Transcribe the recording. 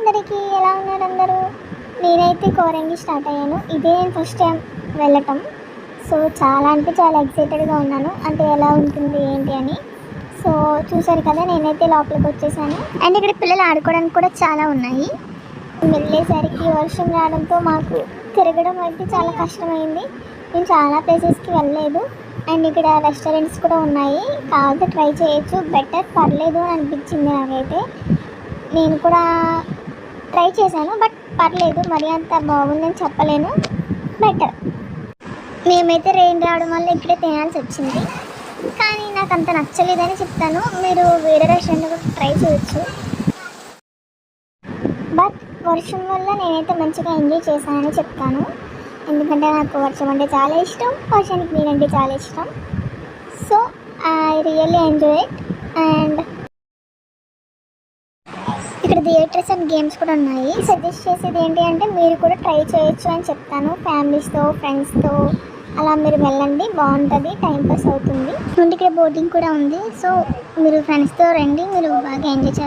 అందరికీ, ఎలా ఉన్నారు అందరూ? నేనైతే కోరంగి స్టార్ట్ అయ్యాను. ఇదే ఫస్ట్ టైం వెళ్ళటం. సో చాలా అంటే చాలా ఎక్సైటెడ్గా ఉన్నాను, అంటే ఎలా ఉంటుంది ఏంటి అని. సో చూసారు కదా, నేనైతే లోపలికి వచ్చేసాను. అండ్ ఇక్కడ పిల్లలు ఆడుకోవడానికి కూడా చాలా ఉన్నాయి. వెళ్ళేసరికి వర్షం రావడంతో మాకు తిరగడం అయితే చాలా కష్టమైంది. నేను చాలా ప్లేసెస్కి వెళ్ళలేదు. అండ్ ఇక్కడ రెస్టారెంట్స్ కూడా ఉన్నాయి, కావాలంటే ట్రై చేయొచ్చు. బెటర్, పర్లేదు అని అనిపించింది నాకైతే. నేను కూడా ట్రై చేశాను, బట్ పర్లేదు, మరీ అంత బాగుందని చెప్పలేను, బెటర్. మేమైతే రెయిన్ రావడం వల్ల ఇక్కడే తినాల్సి వచ్చింది, కానీ నాకు అంత నచ్చలేదని చెప్తాను. మీరు వేరే రెస్టారెంట్ కూడా ట్రై చేయొచ్చు. బట్ వర్షం వల్ల నేనైతే మంచిగా ఎంజాయ్ చేశానని చెప్తాను, ఎందుకంటే నాకు వర్షం అంటే చాలా ఇష్టం, వర్షానికి నేనంటే చాలా ఇష్టం. So I really enjoy it. And ఇక్కడ థియేటర్స్ అండ్ గేమ్స్ కూడా ఉన్నాయి. సజెస్ట్ చేసేది ఏంటి అంటే మీరు కూడా ట్రై చేయొచ్చు అని చెప్తాను. ఫ్యామిలీస్తో, ఫ్రెండ్స్తో అలా మీరు వెళ్ళండి, బాగుంటుంది, టైంపాస్ అవుతుంది. ఇక్కడ బోటింగ్ కూడా ఉంది. సో మీరు ఫ్రెండ్స్తో రండి, మీరు బాగా ఎంజాయ్ చేస్తారు.